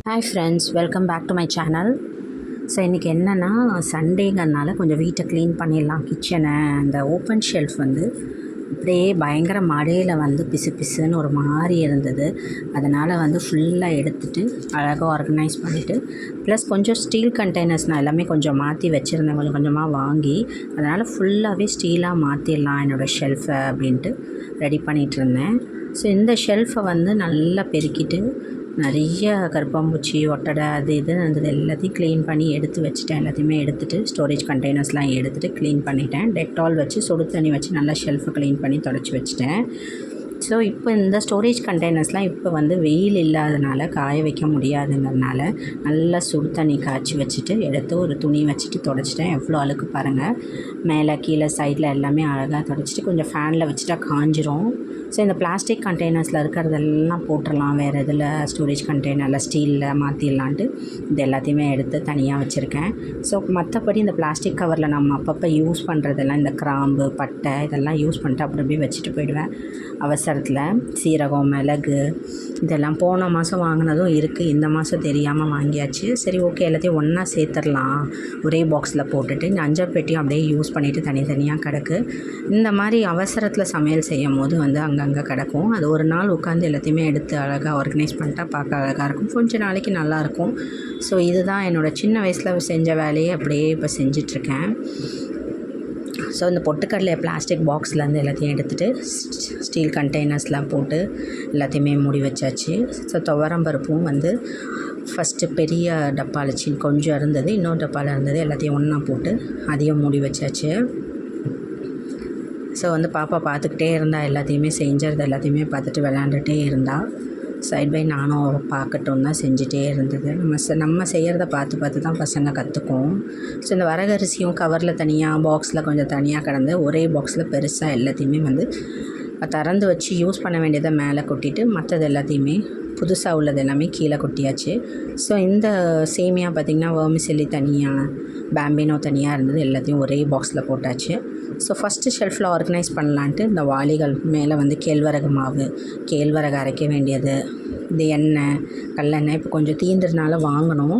Hi friends, welcome back to my channel. So இன்றைக்கி என்னென்னா சண்டேங்கிறதுனால கொஞ்சம் வீட்டை க்ளீன் பண்ணிடலாம். கிச்சனை அந்த ஓப்பன் ஷெல்ஃப் வந்து அப்படியே பயங்கர மழையில் வந்து பிசு பிசுன்னு ஒரு மாதிரி இருந்தது. அதனால் வந்து ஃபுல்லாக எடுத்துகிட்டு அழகாக ஆர்கனைஸ் பண்ணிவிட்டு ப்ளஸ் கொஞ்சம் ஸ்டீல் கண்டெய்னர்ஸ் நான் எல்லாமே கொஞ்சம் மாற்றி வச்சுருந்தேன், கொஞ்சம் கொஞ்சமாக வாங்கி. அதனால் ஃபுல்லாகவே ஸ்டீலாக மாற்றிடலாம் என்னோடய ஷெல்ஃபை அப்படின்ட்டு ரெடி பண்ணிகிட்டு இருந்தேன். ஸோ இந்த ஷெல்ஃபை வந்து நல்லா பெருக்கிட்டு நிறைய கருப்பாம்பூச்சி ஒட்டடை அது இதுன்னு இருந்தது எல்லாத்தையும் க்ளீன் பண்ணி எடுத்து வச்சுட்டேன். எல்லாத்தையுமே எடுத்துகிட்டு ஸ்டோரேஜ் கண்டெய்னர்ஸ்லாம் எடுத்துகிட்டு க்ளீன் பண்ணிட்டேன். டெட்டால் வச்சு சுடு தண்ணி வச்சு நல்லா ஷெல்ஃபை க்ளீன் பண்ணி தொடச்சி வச்சுட்டேன். ஸோ இப்போ இந்த ஸ்டோரேஜ் கண்டெய்னர்ஸ்லாம் இப்போ வந்து வெயில் இல்லாதனால காய வைக்க முடியாதுங்கிறதுனால நல்லா சுடு தண்ணி காய்ச்சி வச்சுட்டு எடுத்து ஒரு துணி வச்சுட்டு தொடச்சிட்டேன். எவ்வளோ அழுக்கு பாருங்கள், மேலே கீழே சைடில் எல்லாமே அழகாக தொடச்சிட்டு கொஞ்சம் ஃபேனில் வச்சுட்டா காஞ்சிரும். ஸோ இந்த பிளாஸ்டிக் கண்டெய்னர்ஸில் இருக்கிறதெல்லாம் போட்டுடலாம், வேறு இதில் ஸ்டோரேஜ் கண்டெய்னரில் ஸ்டீலில் மாற்றிடலான்ட்டு இது எல்லாத்தையுமே எடுத்து தனியாக வச்சுருக்கேன். ஸோ மற்றபடி இந்த பிளாஸ்டிக் கவரில் நம்ம அப்பப்போ யூஸ் பண்ணுறதெல்லாம் இந்த கிராம்பு பட்டை இதெல்லாம் யூஸ் பண்ணிட்டு அப்படி அப்படியே வச்சுட்டு போயிடுவேன் அவசரத்தில். சீரகம் மிளகு இதெல்லாம் போன மாதம் வாங்கினதும் இருக்குது, இந்த மாதம் தெரியாமல் வாங்கியாச்சு. சரி ஓகே, எல்லாத்தையும் ஒன்றா சேர்த்துடலாம் ஒரே பாக்ஸில் போட்டுட்டு. இந்த அஞ்சல் பெட்டியும் அப்படியே யூஸ் பண்ணிவிட்டு தனித்தனியாக கிடக்கு. இந்த மாதிரி அவசரத்தில் சமையல் செய்யும் போது வந்து அங்கங்கே கிடக்கும். அது ஒரு நாள் உட்காந்து எல்லாத்தையுமே எடுத்து அழகாக ஆர்கனைஸ் பண்ணிட்டா பார்க்க அழகாக இருக்கும், கொஞ்சம் நாளைக்கு நல்லாயிருக்கும். ஸோ இதுதான் என்னோடய சின்ன வயசில் செஞ்ச வேலையை அப்படியே இப்போ செஞ்சிட்ருக்கேன். ஸோ இந்த பொட்டுக்கடலை பிளாஸ்டிக் பாக்ஸ்லேருந்து எல்லாத்தையும் எடுத்துகிட்டு ஸ்டீல் கண்டெய்னர்ஸ்லாம் போட்டு எல்லாத்தையுமே மூடி வச்சாச்சு. ஸோ துவரம்பருப்பும் வந்து ஃபஸ்ட்டு பெரிய டப்பாவில் கொஞ்சம் இருந்தது, இன்னொரு டப்பாவில் இருந்தது, எல்லாத்தையும் ஒன்றா போட்டு அதையும் மூடி வச்சாச்சு. ஸோ வந்து பாப்பா பார்த்துக்கிட்டே இருந்தா, எல்லாத்தையுமே செஞ்சது எல்லாத்தையுமே பார்த்துட்டு விளாண்டுட்டே இருந்தா. சைட் பை நானும் பார்க்கட்டும் தான் செஞ்சுட்டே இருந்தது. நம்ம செய்கிறத பார்த்து பார்த்து தான் பசங்க கற்றுக்கும். ஸோ இந்த வரகரிசியும் கவரில் தனியாக பாக்ஸில் கொஞ்சம் தனியாக கிடந்து ஒரே பாக்ஸில் பெருசாக எல்லாத்தையுமே வந்து திறந்து வச்சு யூஸ் பண்ண வேண்டியதை மேலே கொட்டிட்டு மற்றது எல்லாத்தையுமே புதுசாக உள்ளது எல்லாமே கீழே கொட்டியாச்சு. ஸோ இந்த சேமியா பார்த்திங்கன்னா வேர்மிசெல்லி தனியாக பேம்பினோ தனியாக இருந்தது, எல்லாத்தையும் ஒரே பாக்ஸில் போட்டாச்சு. ஸோ ஃபஸ்ட்டு ஷெல்ஃபில் ஆர்கனைஸ் பண்ணலான்ட்டு இந்த வாளிகள் மேலே வந்து கேழ்வரகு மாவு, கேழ்வரகு அரைக்க வேண்டியது, இந்த எண்ணெய் கல்லெண்ணெய் இப்போ கொஞ்சம் தீந்துறதுனால வாங்கணும்.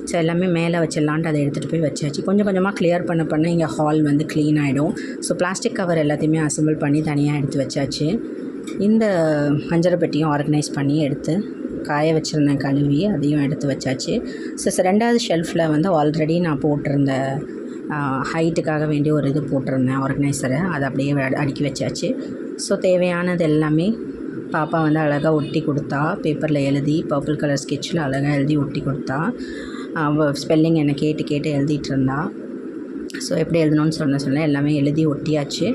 ஸோ எல்லாமே மேலே வச்சிடலான்ட்டு அதை எடுத்துகிட்டு போய் வச்சாச்சு. கொஞ்சம் கொஞ்சமாக கிளியர் பண்ண இங்கே ஹால் வந்து க்ளீன் ஆகிடும். ஸோ பிளாஸ்டிக் கவர் எல்லாத்தையுமே அசம்பிள் பண்ணி தனியாக எடுத்து வச்சாச்சு. இந்த அஞ்சரை பெட்டியும் ஆர்கனைஸ் பண்ணி எடுத்து காய வச்சுருந்தேன், கழுவி அதையும் எடுத்து வச்சாச்சு. ஸோ ரெண்டாவது ஷெல்ஃபில் வந்து ஆல்ரெடி நான் போட்டிருந்த ஹைட்டுக்காக வேண்டிய ஒரு இது போட்டிருந்தேன் ஆர்கனைசரை, அதை அப்படியே அடுக்கி வச்சாச்சு. ஸோ தேவையானது எல்லாமே பாப்பா வந்து அழகாக ஒட்டி கொடுத்தா, பேப்பரில் எழுதி பர்பிள் கலர் ஸ்கெட்சில் அழகாக எழுதி ஒட்டி கொடுத்தா. ஸ்பெல்லிங் என்னை கேட்டு எழுதிட்டு இருந்தா. ஸோ எப்படி எழுதணும்னு சொன்ன எல்லாமே எழுதி ஒட்டியாச்சு.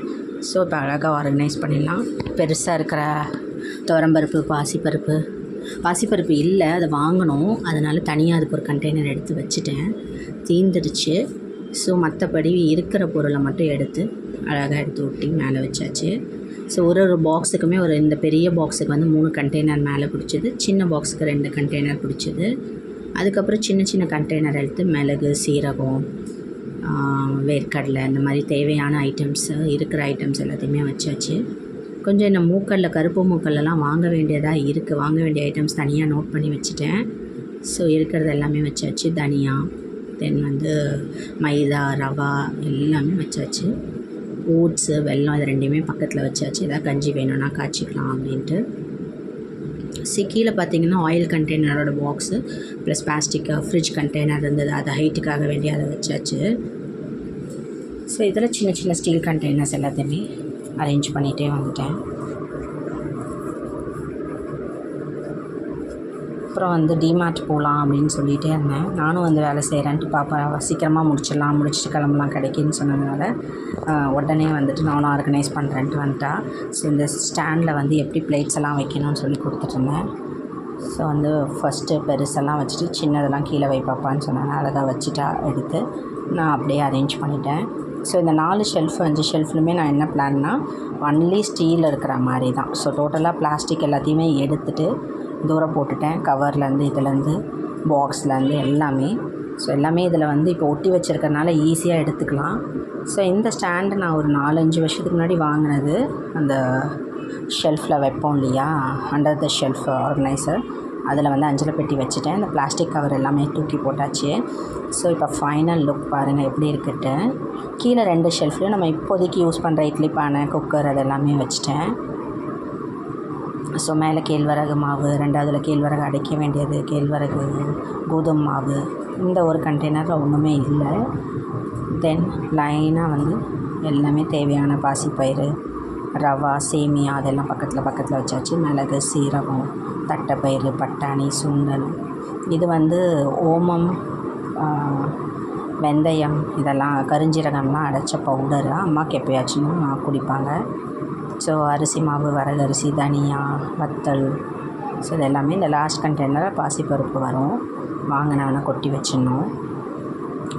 ஸோ இப்போ அழகாக ஆர்கனைஸ் பண்ணிடலாம். பெருசாக இருக்கிற துவரம்பருப்பு பாசிப்பருப்பு இல்லை, அதை வாங்கணும், அதனால் தனியாக அதுக்கு ஒரு கண்டெய்னர் எடுத்து வச்சுட்டேன், தீந்துடுச்சு. ஸோ மற்றபடி இருக்கிற பொருளை மட்டும் எடுத்து அழகாக எடுத்து ஒட்டி மேலே வச்சாச்சு. ஸோ ஒரு பாக்ஸுக்குமே இந்த பெரிய பாக்ஸுக்கு வந்து 3 கண்டெய்னர் மேலே பிடிச்சிது, சின்ன பாக்ஸுக்கு 2 கண்டெய்னர் பிடிச்சிது. அதுக்கப்புறம் சின்ன சின்ன கண்டெய்னர் எடுத்து மிளகு, சீரகம், வேர்க்கடலை இந்த மாதிரி தேவையான ஐட்டம்ஸு இருக்கிற ஐட்டம்ஸ் எல்லாத்தையுமே வச்சாச்சு. கொஞ்சம் இந்த கருப்பு மூக்கல்லாம் வாங்க வேண்டியதாக இருக்குது, வாங்க வேண்டிய ஐட்டம்ஸ் தனியாக நோட் பண்ணி வச்சுட்டேன். ஸோ இருக்கிறது எல்லாமே வச்சாச்சு. தனியா, தென் வந்து மைதா, ரவா எல்லாமே வச்சாச்சு. ஓட்ஸு, வெல்லம் இது ரெண்டையுமே பக்கத்தில் வச்சாச்சு. எதாவது கஞ்சி வேணும்னா காய்ச்சிக்கலாம் அப்படின்ட்டு. கீழே பார்த்திங்கன்னா ஆயில் கண்டெய்னரோட box plus plastic fridge container இருந்தது, அது ஹைட்டுக்காக வேண்டி அதை வச்சாச்சு. ஸோ இதில் சின்ன சின்ன ஸ்டீல் கண்டெய்னர்ஸ் எல்லாத்தையுமே அரேஞ்ச் பண்ணிகிட்டே வந்துட்டேன். அப்புறம் வந்து டிமார்ட் போகலாம் அப்படின்னு சொல்லிகிட்டே இருந்தேன். நானும் வந்து வேலை செய்கிறேன்ட்டு பாப்பா சீக்கிரமாக முடிச்சுட்டு கிளம்பலாம் கடைக்குன்னு சொன்னதுனால உடனே வந்துட்டு நானும் ஆர்கனைஸ் பண்ணுறேன்ட்டு வந்துட்டா. ஸோ இந்த ஸ்டாண்டில் வந்து எப்படி பிளேட்ஸ் எல்லாம் வைக்கணும்னு சொல்லி கொடுத்துட்ருந்தேன். ஸோ வந்து ஃபஸ்ட்டு பெருசெல்லாம் வச்சுட்டு சின்னதெல்லாம் கீழே வைப்பாப்பான்னு சொன்னாங்க, அழகாக வச்சுட்டா எடுத்து நான் அப்படியே அரேஞ்ச் பண்ணிட்டேன். ஸோ இந்த 4 ஷெல்ஃபு 5 ஷெல்ஃப்லுமே நான் என்ன பிளான்னா ஒன்லி ஸ்டீல் இருக்கிற மாதிரி தான். ஸோ டோட்டலாக பிளாஸ்டிக் எல்லாத்தையுமே எடுத்துகிட்டு தூரம் போட்டுட்டேன், கவர்லேருந்து இதுலேருந்து பாக்ஸ்லேருந்து எல்லாமே. ஸோ எல்லாமே இதில் வந்து இப்போ ஒட்டி வச்சுருக்கறனால ஈஸியாக எடுத்துக்கலாம். ஸோ இந்த ஸ்டாண்டு நான் ஒரு 4-5 வருஷத்துக்கு முன்னாடி வாங்கினது. அந்த ஷெல்ஃபில் வைப்போம் இல்லையா, அண்டர் த ஷெல்ஃப் ஆர்கனைசர், அதில் வந்து அஞ்சலை பெட்டி வச்சுட்டேன். இந்த பிளாஸ்டிக் கவர் எல்லாமே தூக்கி போட்டாச்சு. ஸோ இப்போ ஃபைனல் லுக் பாருங்கள் எப்படி இருக்குட்டு. கீழே 2 ஷெல்ஃப்லேயும் நம்ம இப்போதைக்கு யூஸ் பண்ணுற இட்லி பானை, குக்கர் அதெல்லாமே வச்சுட்டேன். ஸோ மேலே கேழ்வரகு மாவு, 2வதுல கேழ்வரகு அடைக்க வேண்டியது, கேழ்வரகு கோதுமை மாவு, இந்த ஒரு கண்டெய்னரில் ஒன்றுமே இல்லை. தென் லைனாக வந்து எல்லாமே தேவையான பாசிப்பயிறு, ரவா, சேமியா அதெல்லாம் பக்கத்தில் வச்சாச்சு. மிளகு, சீரகம், தட்டைப்பயிறு, பட்டாணி, சுண்டல், இது வந்து ஓமம், வெந்தயம், இதெல்லாம் கருஞ்சீரகம்லாம் அடைச்ச பவுடரு. அம்மாவுக்கு எப்போயாச்சும் குடிப்பாங்க. ஸோ அரிசி மாவு, வரகரிசி, தனியா, வத்தல், ஸோ இது எல்லாமே இந்த லாஸ்ட் கண்டெய்னரில் பாசிப்பருப்பு வரும். வாங்கினவனை கொட்டி வச்சிடணும்.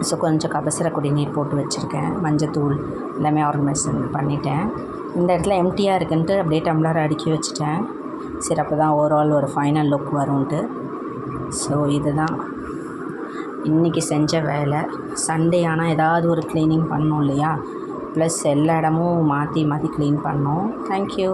ஸோ கொஞ்சம் கபசுர குடிநீர் போட்டு வச்சுருக்கேன். மஞ்சத்தூள் எல்லாமே ஆர்கனைசேஷன் பண்ணிட்டேன். இந்த இடத்துல எம்டியாக இருக்குன்ட்டு அப்படியே டம்ளர் அடுக்கி வச்சுட்டேன். சரி அப்போ தான் ஓவரால் ஒரு ஃபைனல் லுக் வரும்ன்ட்டு. ஸோ இதுதான் இன்றைக்கி செஞ்ச வேலை. சண்டே ஆனால் ஏதாவது ஒரு க்ளீனிங் பண்ணோம் இல்லையா, ப்ளஸ் எல்லா இடமும் மாற்றி க்ளீன் பண்ணோம். தேங்க்யூ.